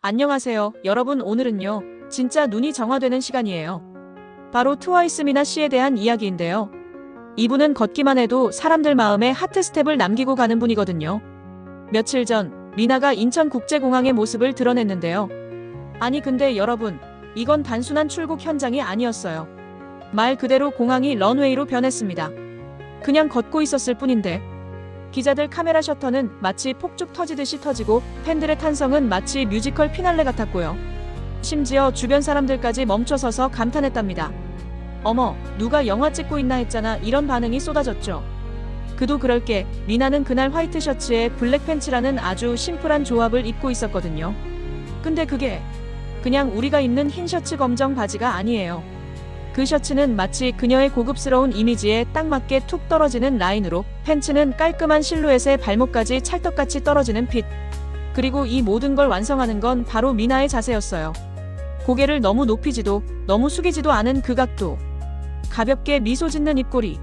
안녕하세요. 여러분, 오늘은요, 진짜 눈이 정화되는 시간이에요. 바로 트와이스 미나 씨에 대한 이야기인데요. 이분은 걷기만 해도 사람들 마음에 하트 스텝을 남기고 가는 분이거든요. 며칠 전 미나가 인천국제공항의 모습을 드러냈는데요. 아니 근데 여러분, 이건 단순한 출국 현장이 아니었어요. 말 그대로 공항이 런웨이로 변했습니다. 그냥 걷고 있었을 뿐인데 기자들 카메라 셔터는 마치 폭죽 터지듯이 터지고 팬들의 탄성은 마치 뮤지컬 피날레 같았고요. 심지어 주변 사람들까지 멈춰서서 감탄했답니다. 어머, 누가 영화 찍고 있나 했잖아. 이런 반응이 쏟아졌죠. 그도 그럴 게 미나는 그날 화이트 셔츠에 블랙 팬츠라는 아주 심플한 조합을 입고 있었거든요. 근데 그게 그냥 우리가 입는 흰 셔츠 검정 바지가 아니에요. 그 셔츠는 마치 그녀의 고급스러운 이미지에 딱 맞게 툭 떨어지는 라인으로, 팬츠는 깔끔한 실루엣에 발목까지 찰떡같이 떨어지는 핏. 그리고 이 모든 걸 완성하는 건 바로 미나의 자세였어요. 고개를 너무 높이지도 너무 숙이지도 않은 그 각도. 가볍게 미소 짓는 입꼬리.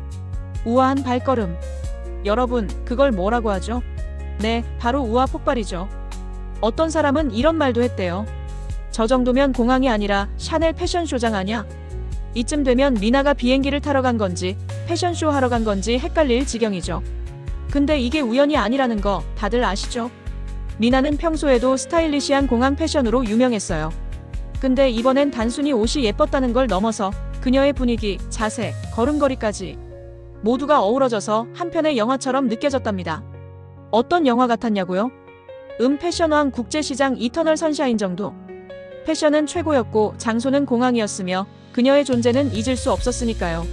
우아한 발걸음. 여러분, 그걸 뭐라고 하죠? 네, 바로 우아 폭발이죠. 어떤 사람은 이런 말도 했대요. 저 정도면 공항이 아니라 샤넬 패션쇼장 아냐? 이쯤 되면 미나가 비행기를 타러 간 건지 패션쇼 하러 간 건지 헷갈릴 지경이죠. 근데 이게 우연이 아니라는 거 다들 아시죠? 미나는 평소에도 스타일리시한 공항 패션으로 유명했어요. 근데 이번엔 단순히 옷이 예뻤다는 걸 넘어서 그녀의 분위기, 자세, 걸음걸이까지 모두가 어우러져서 한편의 영화처럼 느껴졌답니다. 어떤 영화 같았냐고요? 패션왕 국제시장 이터널 선샤인 정도. 패션은 최고였고 장소는 공항이었으며 그녀의 존재는 잊을 수 없었으니까요.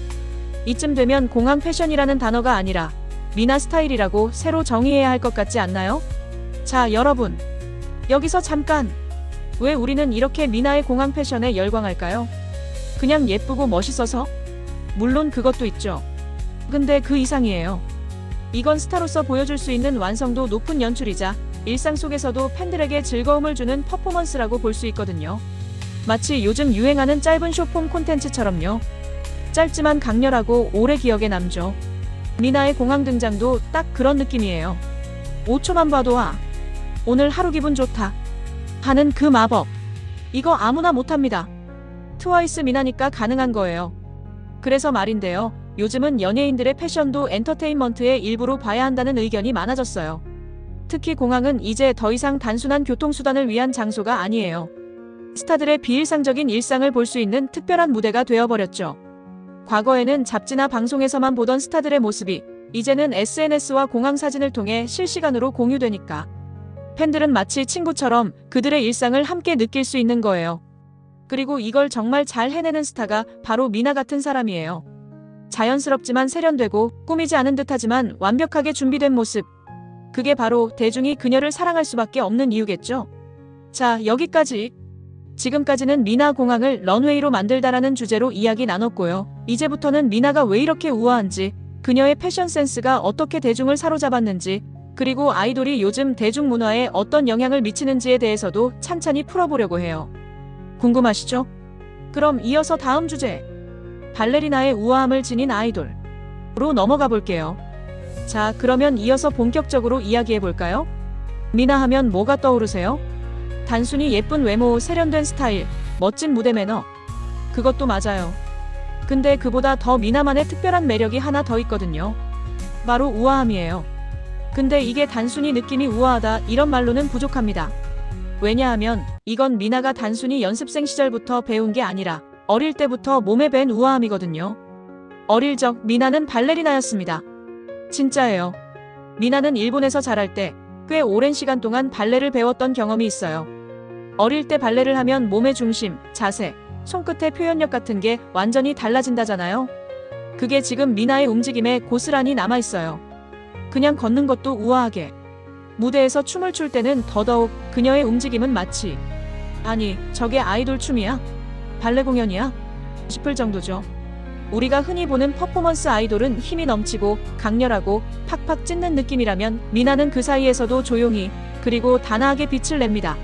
이쯤 되면 공항 패션이라는 단어가 아니라 미나 스타일이라고 새로 정의해야 할 것 같지 않나요? 자, 여러분. 여기서 잠깐. 왜 우리는 이렇게 미나의 공항 패션에 열광할까요? 그냥 예쁘고 멋있어서? 물론 그것도 있죠. 근데 그 이상이에요. 이건 스타로서 보여줄 수 있는 완성도 높은 연출이자 일상 속에서도 팬들에게 즐거움을 주는 퍼포먼스라고 볼 수 있거든요. 마치 요즘 유행하는 짧은 숏폼 콘텐츠처럼요. 짧지만 강렬하고 오래 기억에 남죠. 미나의 공항 등장도 딱 그런 느낌이에요. 5초만 봐도 오늘 하루 기분 좋다 하는 그 마법. 이거 아무나 못합니다. 트와이스 미나니까 가능한 거예요. 그래서 말인데요. 요즘은 연예인들의 패션도 엔터테인먼트의 일부로 봐야 한다는 의견이 많아졌어요. 특히 공항은 이제 더 이상 단순한 교통수단을 위한 장소가 아니에요. 스타들의 비일상적인 일상을 볼 수 있는 특별한 무대가 되어버렸죠. 과거에는 잡지나 방송에서만 보던 스타들의 모습이 이제는 SNS와 공항 사진을 통해 실시간으로 공유되니까 팬들은 마치 친구처럼 그들의 일상을 함께 느낄 수 있는 거예요. 그리고 이걸 정말 잘 해내는 스타가 바로 미나 같은 사람이에요. 자연스럽지만 세련되고 꾸미지 않은 듯하지만 완벽하게 준비된 모습. 그게 바로 대중이 그녀를 사랑할 수밖에 없는 이유겠죠. 자, 여기까지. 지금까지는 미나 공항을 런웨이로 만들다라는 주제로 이야기 나눴고요. 이제부터는 미나가 왜 이렇게 우아한지, 그녀의 패션 센스가 어떻게 대중을 사로잡았는지, 그리고 아이돌이 요즘 대중문화에 어떤 영향을 미치는지에 대해서도 찬찬히 풀어보려고 해요. 궁금하시죠? 그럼 이어서 다음 주제, 발레리나의 우아함을 지닌 아이돌로 넘어가 볼게요. 자, 그러면 이어서 본격적으로 이야기해볼까요? 미나 하면 뭐가 떠오르세요? 단순히 예쁜 외모, 세련된 스타일, 멋진 무대 매너. 그것도 맞아요. 근데 그보다 더 미나만의 특별한 매력이 하나 더 있거든요. 바로 우아함이에요. 근데 이게 단순히 느낌이 우아하다 이런 말로는 부족합니다. 왜냐하면 이건 미나가 단순히 연습생 시절부터 배운 게 아니라 어릴 때부터 몸에 밴 우아함이거든요. 어릴 적 미나는 발레리나였습니다. 진짜예요. 미나는 일본에서 자랄 때 꽤 오랜 시간 동안 발레를 배웠던 경험이 있어요. 어릴 때 발레를 하면 몸의 중심, 자세, 손끝의 표현력 같은 게 완전히 달라진다잖아요. 그게 지금 미나의 움직임에 고스란히 남아있어요. 그냥 걷는 것도 우아하게. 무대에서 춤을 출 때는 더더욱 그녀의 움직임은 마치 아니, 저게 아이돌 춤이야? 발레 공연이야? 싶을 정도죠. 우리가 흔히 보는 퍼포먼스 아이돌은 힘이 넘치고 강렬하고 팍팍 찢는 느낌이라면 미나는 그 사이에서도 조용히 그리고 단아하게 빛을 냅니다.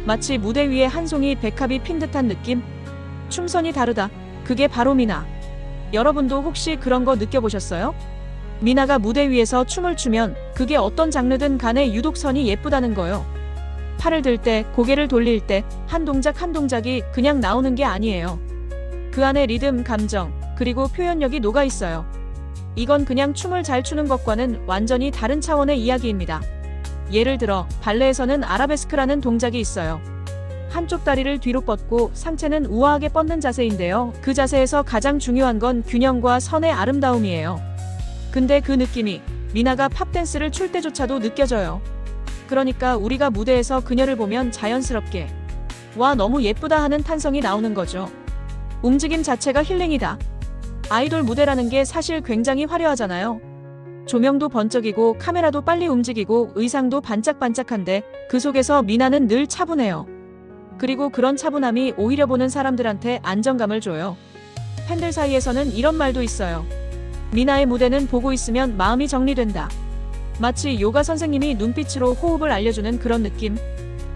마치 무대 위에 한 송이 백합이 핀 듯한 느낌? 춤선이 다르다. 그게 바로 미나. 여러분도 혹시 그런 거 느껴보셨어요? 미나가 무대 위에서 춤을 추면 그게 어떤 장르든 간에 유독 선이 예쁘다는 거요. 팔을 들 때, 고개를 돌릴 때 한 동작 한 동작이 그냥 나오는 게 아니에요. 그 안에 리듬, 감정, 그리고 표현력이 녹아 있어요. 이건 그냥 춤을 잘 추는 것과는 완전히 다른 차원의 이야기입니다. 예를 들어 발레에서는 아라베스크라는 동작이 있어요. 한쪽 다리를 뒤로 뻗고 상체는 우아하게 뻗는 자세인데요. 그 자세에서 가장 중요한 건 균형과 선의 아름다움이에요. 근데 그 느낌이 미나가 팝댄스를 출 때조차도 느껴져요. 그러니까 우리가 무대에서 그녀를 보면 자연스럽게 와, 너무 예쁘다 하는 탄성이 나오는 거죠. 움직임 자체가 힐링이다. 아이돌 무대라는 게 사실 굉장히 화려하잖아요. 조명도 번쩍이고 카메라도 빨리 움직이고 의상도 반짝반짝한데 그 속에서 미나는 늘 차분해요. 그리고 그런 차분함이 오히려 보는 사람들한테 안정감을 줘요. 팬들 사이에서는 이런 말도 있어요. 미나의 무대는 보고 있으면 마음이 정리된다. 마치 요가 선생님이 눈빛으로 호흡을 알려주는 그런 느낌.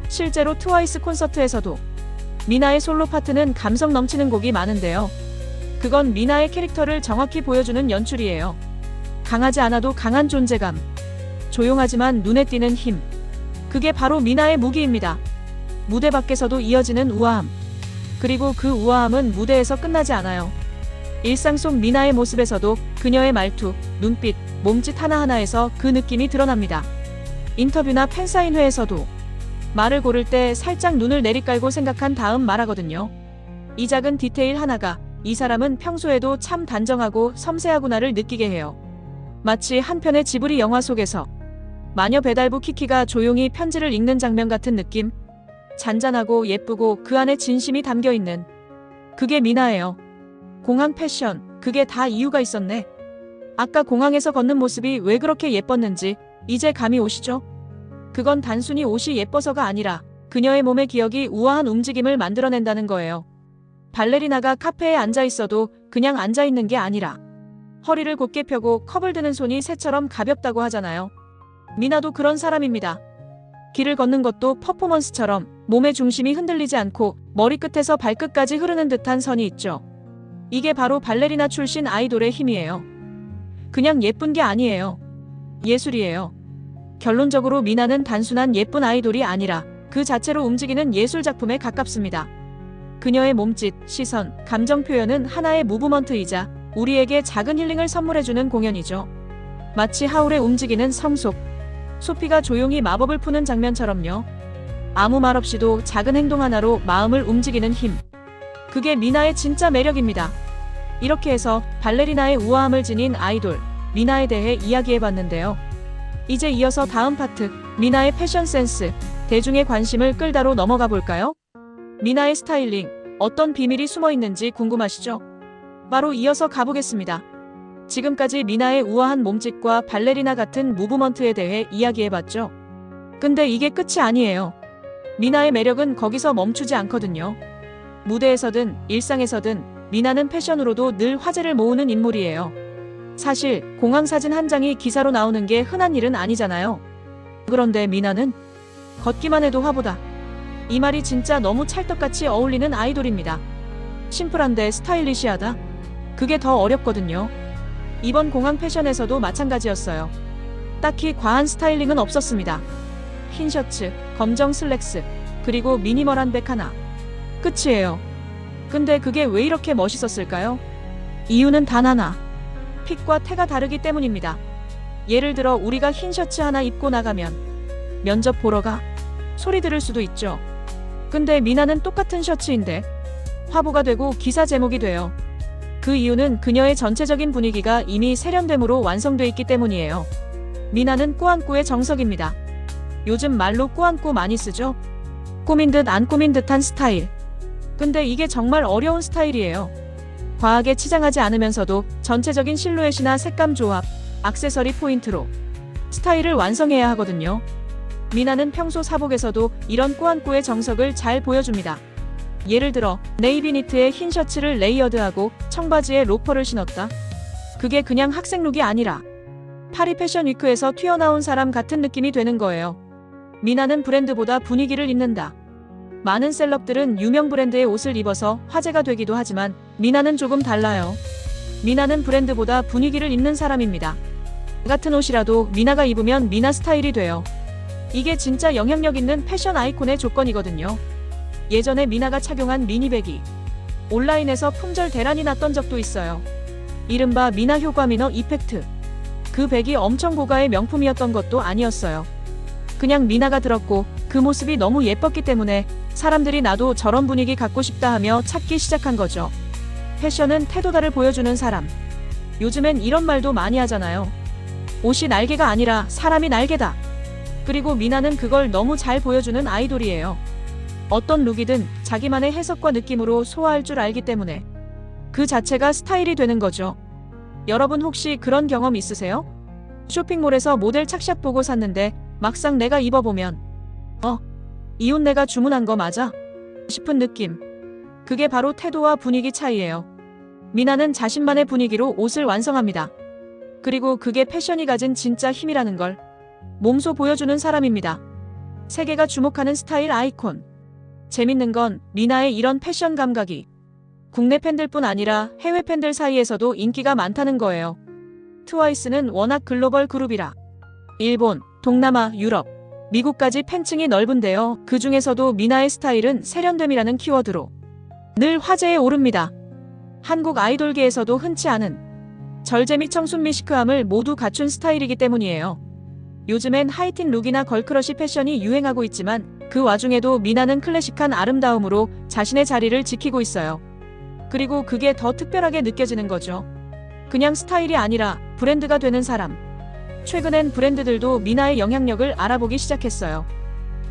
실제로 트와이스 콘서트에서도 미나의 솔로 파트는 감성 넘치는 곡이 많은데요. 그건 미나의 캐릭터를 정확히 보여주는 연출이에요. 강하지 않아도 강한 존재감. 조용하지만 눈에 띄는 힘. 그게 바로 미나의 무기입니다. 무대 밖에서도 이어지는 우아함. 그리고 그 우아함은 무대에서 끝나지 않아요. 일상 속 미나의 모습에서도 그녀의 말투, 눈빛, 몸짓 하나하나에서 그 느낌이 드러납니다. 인터뷰나 팬사인회에서도 말을 고를 때 살짝 눈을 내리깔고 생각한 다음 말하거든요. 이 작은 디테일 하나가 이 사람은 평소에도 참 단정하고 섬세하구나를 느끼게 해요. 마치 한 편의 지브리 영화 속에서 마녀 배달부 키키가 조용히 편지를 읽는 장면 같은 느낌. 잔잔하고 예쁘고 그 안에 진심이 담겨있는 그게 미나예요. 공항 패션, 그게 다 이유가 있었네. 아까 공항에서 걷는 모습이 왜 그렇게 예뻤는지 이제 감이 오시죠? 그건 단순히 옷이 예뻐서가 아니라 그녀의 몸의 기억이 우아한 움직임을 만들어낸다는 거예요. 발레리나가 카페에 앉아있어도 그냥 앉아있는 게 아니라 허리를 곧게 펴고 컵을 드는 손이 새처럼 가볍다고 하잖아요. 미나도 그런 사람입니다. 길을 걷는 것도 퍼포먼스처럼 몸의 중심이 흔들리지 않고 머리끝에서 발끝까지 흐르는 듯한 선이 있죠. 이게 바로 발레리나 출신 아이돌의 힘이에요. 그냥 예쁜 게 아니에요. 예술이에요. 결론적으로 미나는 단순한 예쁜 아이돌이 아니라 그 자체로 움직이는 예술작품에 가깝습니다. 그녀의 몸짓, 시선, 감정 표현은 하나의 무브먼트이자 우리에게 작은 힐링을 선물해주는 공연이죠. 마치 하울의 움직이는 성속, 소피가 조용히 마법을 푸는 장면처럼요. 아무 말 없이도 작은 행동 하나로 마음을 움직이는 힘. 그게 미나의 진짜 매력입니다. 이렇게 해서 발레리나의 우아함을 지닌 아이돌, 미나에 대해 이야기해봤는데요. 이제 이어서 다음 파트, 미나의 패션 센스, 대중의 관심을 끌다로 넘어가 볼까요? 미나의 스타일링, 어떤 비밀이 숨어 있는지 궁금하시죠? 바로 이어서 가보겠습니다. 지금까지 미나의 우아한 몸짓과 발레리나 같은 무브먼트에 대해 이야기해봤죠. 근데 이게 끝이 아니에요. 미나의 매력은 거기서 멈추지 않거든요. 무대에서든 일상에서든 미나는 패션으로도 늘 화제를 모으는 인물이에요. 사실 공항 사진 한 장이 기사로 나오는 게 흔한 일은 아니잖아요. 그런데 미나는 걷기만 해도 화보다. 이 말이 진짜 너무 찰떡같이 어울리는 아이돌입니다. 심플한데 스타일리시하다. 그게 더 어렵거든요. 이번 공항 패션에서도 마찬가지였어요. 딱히 과한 스타일링은 없었습니다. 흰 셔츠, 검정 슬랙스, 그리고 미니멀한 백 하나. 끝이에요. 근데 그게 왜 이렇게 멋있었을까요? 이유는 단 하나. 핏과 태가 다르기 때문입니다. 예를 들어 우리가 흰 셔츠 하나 입고 나가면 면접 보러 가 소리 들을 수도 있죠. 근데 미나는 똑같은 셔츠인데 화보가 되고 기사 제목이 돼요. 그 이유는 그녀의 전체적인 분위기가 이미 세련됨으로 완성돼 있기 때문이에요. 미나는 꾸안꾸의 정석입니다. 요즘 말로 꾸안꾸 많이 쓰죠? 꾸민 듯 안 꾸민 듯한 스타일. 근데 이게 정말 어려운 스타일이에요. 과하게 치장하지 않으면서도 전체적인 실루엣이나 색감 조합, 액세서리 포인트로 스타일을 완성해야 하거든요. 미나는 평소 사복에서도 이런 꾸안꾸의 정석을 잘 보여줍니다. 예를 들어 네이비 니트에 흰 셔츠를 레이어드하고 청바지에 로퍼를 신었다. 그게 그냥 학생룩이 아니라 파리 패션 위크에서 튀어나온 사람 같은 느낌이 되는 거예요. 미나는 브랜드보다 분위기를 잇는다. 많은 셀럽들은 유명 브랜드의 옷을 입어서 화제가 되기도 하지만 미나는 조금 달라요. 미나는 브랜드보다 분위기를 잇는 사람입니다. 같은 옷이라도 미나가 입으면 미나 스타일이 돼요. 이게 진짜 영향력 있는 패션 아이콘의 조건이거든요. 예전에 미나가 착용한 미니백이 온라인에서 품절 대란이 났던 적도 있어요. 이른바 미나 효과미너 이펙트. 그 백이 엄청 고가의 명품이었던 것도 아니었어요. 그냥 미나가 들었고 그 모습이 너무 예뻤기 때문에 사람들이 나도 저런 분위기 갖고 싶다 하며 찾기 시작한 거죠. 패션은 태도다를 보여주는 사람. 요즘엔 이런 말도 많이 하잖아요. 옷이 날개가 아니라 사람이 날개다. 그리고 미나는 그걸 너무 잘 보여주는 아이돌이에요. 어떤 룩이든 자기만의 해석과 느낌으로 소화할 줄 알기 때문에 그 자체가 스타일이 되는 거죠. 여러분 혹시 그런 경험 있으세요? 쇼핑몰에서 모델 착샷 보고 샀는데 막상 내가 입어보면 이 옷 내가 주문한 거 맞아? 싶은 느낌. 그게 바로 태도와 분위기 차이예요. 미나는 자신만의 분위기로 옷을 완성합니다. 그리고 그게 패션이 가진 진짜 힘이라는 걸 몸소 보여주는 사람입니다. 세계가 주목하는 스타일 아이콘. 재밌는 건 미나의 이런 패션 감각이 국내 팬들뿐 아니라 해외 팬들 사이에서도 인기가 많다는 거예요. 트와이스는 워낙 글로벌 그룹이라 일본, 동남아, 유럽, 미국까지 팬층이 넓은데요. 그 중에서도 미나의 스타일은 세련됨이라는 키워드로 늘 화제에 오릅니다. 한국 아이돌계에서도 흔치 않은 절제미 청순미 시크함을 모두 갖춘 스타일이기 때문이에요. 요즘엔 하이틴 룩이나 걸크러쉬 패션이 유행하고 있지만 그 와중에도 미나는 클래식한 아름다움으로 자신의 자리를 지키고 있어요. 그리고 그게 더 특별하게 느껴지는 거죠. 그냥 스타일이 아니라 브랜드가 되는 사람. 최근엔 브랜드들도 미나의 영향력을 알아보기 시작했어요.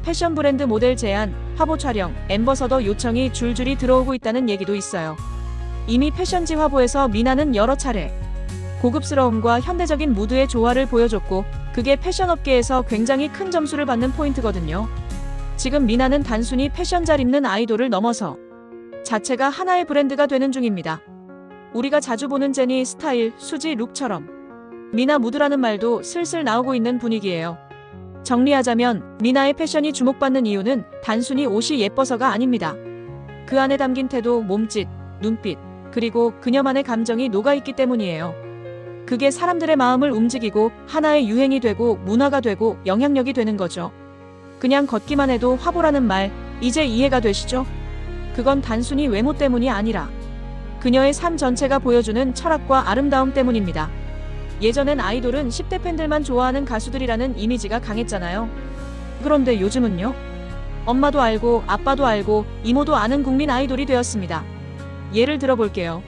패션 브랜드 모델 제안, 화보 촬영, 앰버서더 요청이 줄줄이 들어오고 있다는 얘기도 있어요. 이미 패션지 화보에서 미나는 여러 차례 고급스러움과 현대적인 무드의 조화를 보여줬고 그게 패션업계에서 굉장히 큰 점수를 받는 포인트거든요. 지금 미나는 단순히 패션 잘 입는 아이돌을 넘어서 자체가 하나의 브랜드가 되는 중입니다. 우리가 자주 보는 제니, 스타일, 수지, 룩처럼 미나 무드라는 말도 슬슬 나오고 있는 분위기예요. 정리하자면 미나의 패션이 주목받는 이유는 단순히 옷이 예뻐서가 아닙니다. 그 안에 담긴 태도, 몸짓, 눈빛, 그리고 그녀만의 감정이 녹아있기 때문이에요. 그게 사람들의 마음을 움직이고 하나의 유행이 되고 문화가 되고 영향력이 되는 거죠. 그냥 걷기만 해도 화보라는 말, 이제 이해가 되시죠? 그건 단순히 외모 때문이 아니라 그녀의 삶 전체가 보여주는 철학과 아름다움 때문입니다. 예전엔 아이돌은 10대 팬들만 좋아하는 가수들이라는 이미지가 강했잖아요. 그런데 요즘은요? 엄마도 알고 아빠도 알고 이모도 아는 국민 아이돌이 되었습니다. 예를 들어볼게요.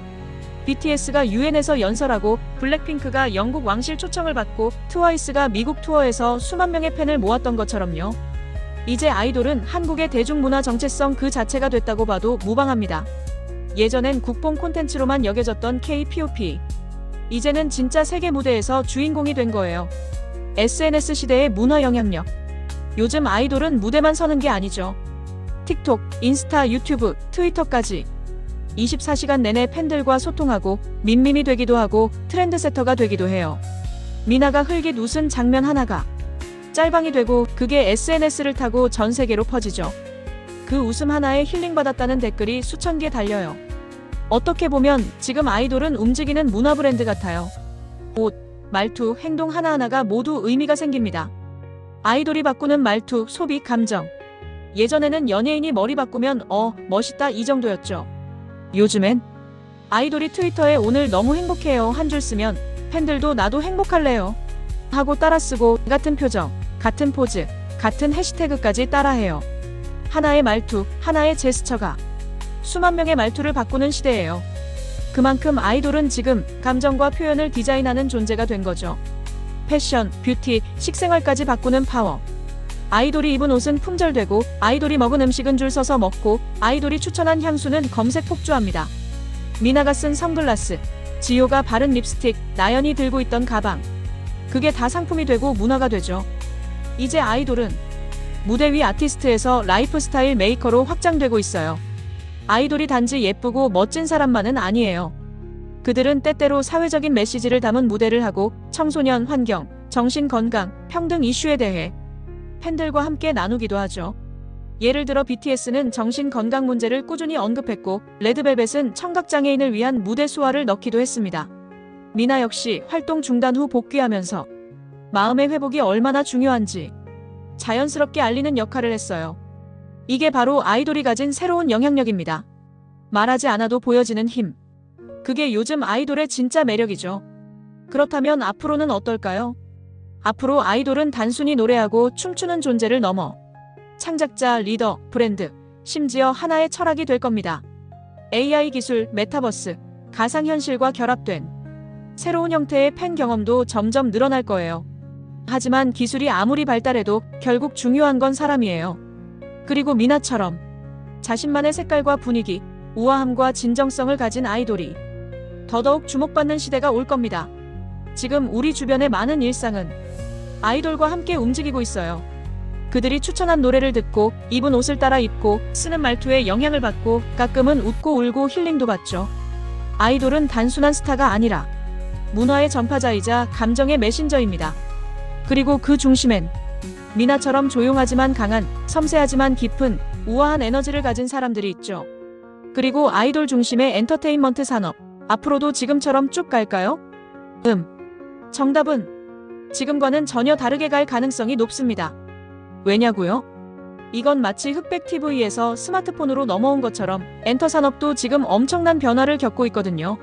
BTS가 UN에서 연설하고 블랙핑크가 영국 왕실 초청을 받고 트와이스가 미국 투어에서 수만 명의 팬을 모았던 것처럼요. 이제 아이돌은 한국의 대중문화 정체성 그 자체가 됐다고 봐도 무방합니다. 예전엔 국뽕 콘텐츠로만 여겨졌던 K-POP. 이제는 진짜 세계 무대에서 주인공이 된 거예요. SNS 시대의 문화 영향력. 요즘 아이돌은 무대만 서는 게 아니죠. 틱톡, 인스타, 유튜브, 트위터까지 24시간 내내 팬들과 소통하고 밈밈이 되기도 하고 트렌드세터가 되기도 해요. 미나가 흘깃 웃은 장면 하나가 짤방이 되고 그게 SNS를 타고 전 세계로 퍼지죠. 그 웃음 하나에 힐링받았다는 댓글이 수천 개 달려요. 어떻게 보면 지금 아이돌은 움직이는 문화 브랜드 같아요. 옷, 말투, 행동 하나하나가 모두 의미가 생깁니다. 아이돌이 바꾸는 말투, 소비, 감정. 예전에는 연예인이 머리 바꾸면 멋있다 이 정도였죠. 요즘엔 아이돌이 트위터에 오늘 너무 행복해요 한 줄 쓰면 팬들도 나도 행복할래요 하고 따라 쓰고 같은 표정, 같은 포즈, 같은 해시태그까지 따라해요. 하나의 말투, 하나의 제스처가 수만 명의 말투를 바꾸는 시대예요. 그만큼 아이돌은 지금 감정과 표현을 디자인하는 존재가 된 거죠. 패션, 뷰티, 식생활까지 바꾸는 파워. 아이돌이 입은 옷은 품절되고 아이돌이 먹은 음식은 줄 서서 먹고 아이돌이 추천한 향수는 검색 폭주합니다. 미나가 쓴 선글라스, 지효가 바른 립스틱, 나연이 들고 있던 가방. 그게 다 상품이 되고 문화가 되죠. 이제 아이돌은 무대 위 아티스트에서 라이프스타일 메이커로 확장되고 있어요. 아이돌이 단지 예쁘고 멋진 사람만은 아니에요. 그들은 때때로 사회적인 메시지를 담은 무대를 하고 청소년, 환경, 정신 건강, 평등 이슈에 대해 팬들과 함께 나누기도 하죠. 예를 들어 BTS는 정신 건강 문제를 꾸준히 언급했고 레드벨벳은 청각장애인을 위한 무대 수화를 넣기도 했습니다. 미나 역시 활동 중단 후 복귀하면서 마음의 회복이 얼마나 중요한지 자연스럽게 알리는 역할을 했어요. 이게 바로 아이돌이 가진 새로운 영향력입니다. 말하지 않아도 보여지는 힘. 그게 요즘 아이돌의 진짜 매력이죠. 그렇다면 앞으로는 어떨까요? 앞으로 아이돌은 단순히 노래하고 춤추는 존재를 넘어 창작자, 리더, 브랜드, 심지어 하나의 철학이 될 겁니다. AI 기술, 메타버스, 가상현실과 결합된 새로운 형태의 팬 경험도 점점 늘어날 거예요. 하지만 기술이 아무리 발달해도 결국 중요한 건 사람이에요. 그리고 미나처럼 자신만의 색깔과 분위기, 우아함과 진정성을 가진 아이돌이 더더욱 주목받는 시대가 올 겁니다. 지금 우리 주변의 많은 일상은 아이돌과 함께 움직이고 있어요. 그들이 추천한 노래를 듣고 입은 옷을 따라 입고 쓰는 말투에 영향을 받고 가끔은 웃고 울고 힐링도 받죠. 아이돌은 단순한 스타가 아니라 문화의 전파자이자 감정의 메신저입니다. 그리고 그 중심엔 미나처럼 조용하지만 강한, 섬세하지만 깊은, 우아한 에너지를 가진 사람들이 있죠. 그리고 아이돌 중심의 엔터테인먼트 산업, 앞으로도 지금처럼 쭉 갈까요? 정답은 지금과는 전혀 다르게 갈 가능성이 높습니다. 왜냐고요? 이건 마치 흑백 TV에서 스마트폰으로 넘어온 것처럼 엔터 산업도 지금 엄청난 변화를 겪고 있거든요.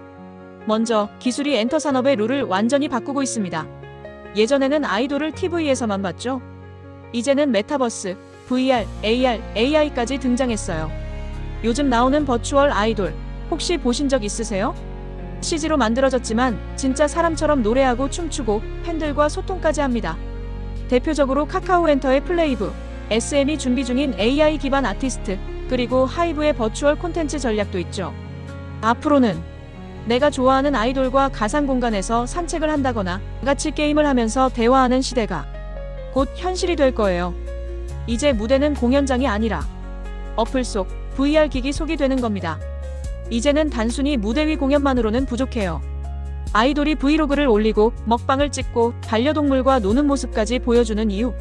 먼저 기술이 엔터 산업의 룰을 완전히 바꾸고 있습니다. 예전에는 아이돌을 TV에서만 봤죠. 이제는 메타버스, VR, AR, AI까지 등장했어요. 요즘 나오는 버추얼 아이돌 혹시 보신 적 있으세요? CG로 만들어졌지만 진짜 사람처럼 노래하고 춤추고 팬들과 소통까지 합니다. 대표적으로 카카오엔터의 플레이브, SM이 준비 중인 AI 기반 아티스트, 그리고 하이브의 버추얼 콘텐츠 전략도 있죠. 앞으로는 내가 좋아하는 아이돌과 가상 공간에서 산책을 한다거나 같이 게임을 하면서 대화하는 시대가 곧 현실이 될 거예요. 이제 무대는 공연장이 아니라 어플 속 VR 기기 속이 되는 겁니다. 이제는 단순히 무대 위 공연만으로는 부족해요. 아이돌이 브이로그를 올리고 먹방을 찍고 반려동물과 노는 모습까지 보여주는 이유.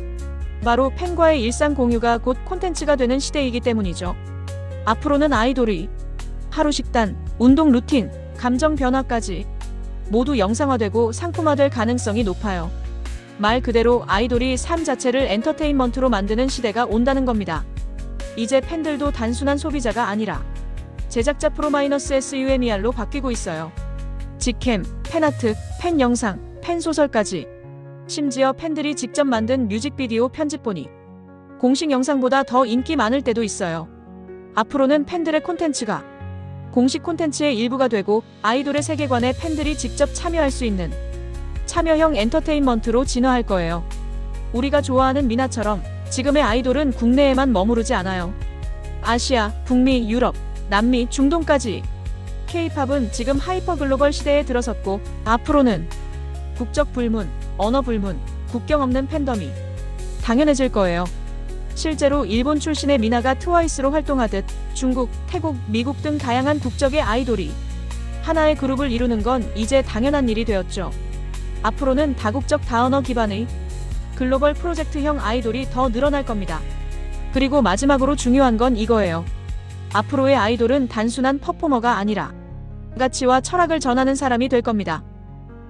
바로 팬과의 일상 공유가 곧 콘텐츠가 되는 시대이기 때문이죠. 앞으로는 아이돌이 하루 식단, 운동 루틴, 감정 변화까지 모두 영상화되고 상품화될 가능성이 높아요. 말 그대로 아이돌이 삶 자체를 엔터테인먼트로 만드는 시대가 온다는 겁니다. 이제 팬들도 단순한 소비자가 아니라 제작자 프로-SUMER로 바뀌고 있어요. 직캠, 팬아트, 팬 영상, 팬 소설까지. 심지어 팬들이 직접 만든 뮤직비디오 편집본이 공식 영상보다 더 인기 많을 때도 있어요. 앞으로는 팬들의 콘텐츠가 공식 콘텐츠의 일부가 되고 아이돌의 세계관에 팬들이 직접 참여할 수 있는 참여형 엔터테인먼트로 진화할 거예요. 우리가 좋아하는 미나처럼 지금의 아이돌은 국내에만 머무르지 않아요. 아시아, 북미, 유럽, 남미, 중동까지. K-팝은 지금 하이퍼 글로벌 시대에 들어섰고 앞으로는 국적 불문, 언어 불문, 국경 없는 팬덤이 당연해질 거예요. 실제로 일본 출신의 미나가 트와이스로 활동하듯 중국, 태국, 미국 등 다양한 국적의 아이돌이 하나의 그룹을 이루는 건 이제 당연한 일이 되었죠. 앞으로는 다국적 다언어 기반의 글로벌 프로젝트형 아이돌이 더 늘어날 겁니다. 그리고 마지막으로 중요한 건 이거예요. 앞으로의 아이돌은 단순한 퍼포머가 아니라 가치와 철학을 전하는 사람이 될 겁니다.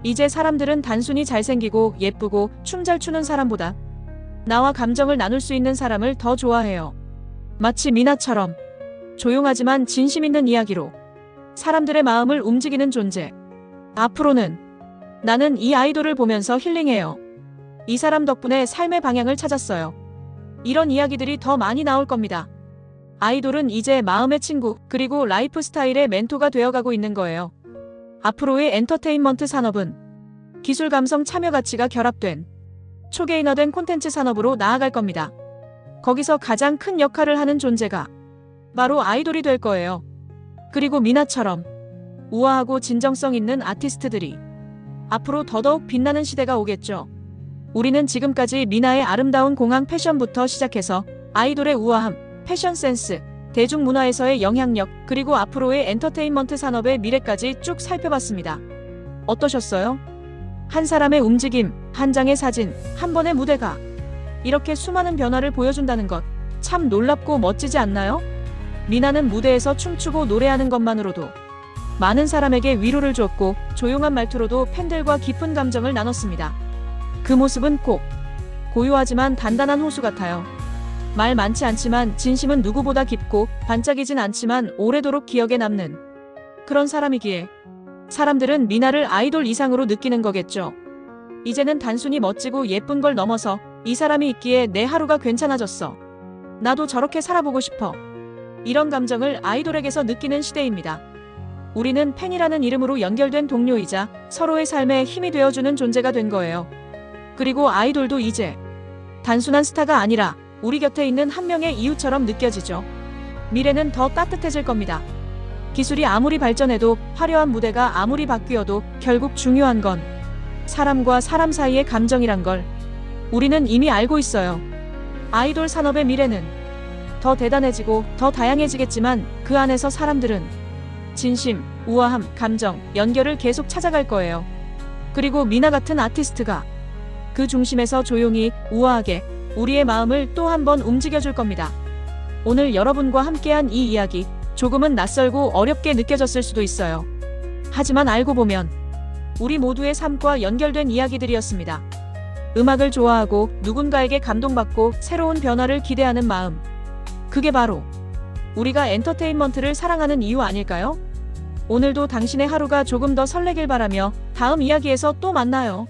이제 사람들은 단순히 잘생기고 예쁘고 춤 잘 추는 사람보다 나와 감정을 나눌 수 있는 사람을 더 좋아해요. 마치 미나처럼 조용하지만 진심 있는 이야기로 사람들의 마음을 움직이는 존재. 앞으로는 나는 이 아이돌을 보면서 힐링해요. 이 사람 덕분에 삶의 방향을 찾았어요. 이런 이야기들이 더 많이 나올 겁니다. 아이돌은 이제 마음의 친구 그리고 라이프 스타일의 멘토가 되어가고 있는 거예요. 앞으로의 엔터테인먼트 산업은 기술 감성 참여 가치가 결합된 초개인화된 콘텐츠 산업으로 나아갈 겁니다. 거기서 가장 큰 역할을 하는 존재가 바로 아이돌이 될 거예요. 그리고 미나처럼 우아하고 진정성 있는 아티스트들이 앞으로 더더욱 빛나는 시대가 오겠죠. 우리는 지금까지 미나의 아름다운 공항 패션부터 시작해서 아이돌의 우아함, 패션 센스, 대중문화에서의 영향력, 그리고 앞으로의 엔터테인먼트 산업의 미래까지 쭉 살펴봤습니다. 어떠셨어요? 한 사람의 움직임, 한 장의 사진, 한 번의 무대가 이렇게 수많은 변화를 보여준다는 것 참 놀랍고 멋지지 않나요? 미나는 무대에서 춤추고 노래하는 것만으로도 많은 사람에게 위로를 줬고 조용한 말투로도 팬들과 깊은 감정을 나눴습니다. 그 모습은 꼭 고요하지만 단단한 호수 같아요. 말 많지 않지만 진심은 누구보다 깊고 반짝이진 않지만 오래도록 기억에 남는 그런 사람이기에 사람들은 미나를 아이돌 이상으로 느끼는 거겠죠. 이제는 단순히 멋지고 예쁜 걸 넘어서 이 사람이 있기에 내 하루가 괜찮아졌어. 나도 저렇게 살아보고 싶어. 이런 감정을 아이돌에게서 느끼는 시대입니다. 우리는 팬이라는 이름으로 연결된 동료이자 서로의 삶에 힘이 되어주는 존재가 된 거예요. 그리고 아이돌도 이제 단순한 스타가 아니라 우리 곁에 있는 한 명의 이웃처럼 느껴지죠. 미래는 더 따뜻해질 겁니다. 기술이 아무리 발전해도 화려한 무대가 아무리 바뀌어도 결국 중요한 건 사람과 사람 사이의 감정이란 걸 우리는 이미 알고 있어요. 아이돌 산업의 미래는 더 대단해지고 더 다양해지겠지만 그 안에서 사람들은 진심, 우아함, 감정, 연결을 계속 찾아갈 거예요. 그리고 미나 같은 아티스트가 그 중심에서 조용히, 우아하게 우리의 마음을 또 한 번 움직여줄 겁니다. 오늘 여러분과 함께한 이 이야기, 조금은 낯설고 어렵게 느껴졌을 수도 있어요. 하지만 알고 보면 우리 모두의 삶과 연결된 이야기들이었습니다. 음악을 좋아하고 누군가에게 감동받고 새로운 변화를 기대하는 마음. 그게 바로 우리가 엔터테인먼트를 사랑하는 이유 아닐까요? 오늘도 당신의 하루가 조금 더 설레길 바라며 다음 이야기에서 또 만나요.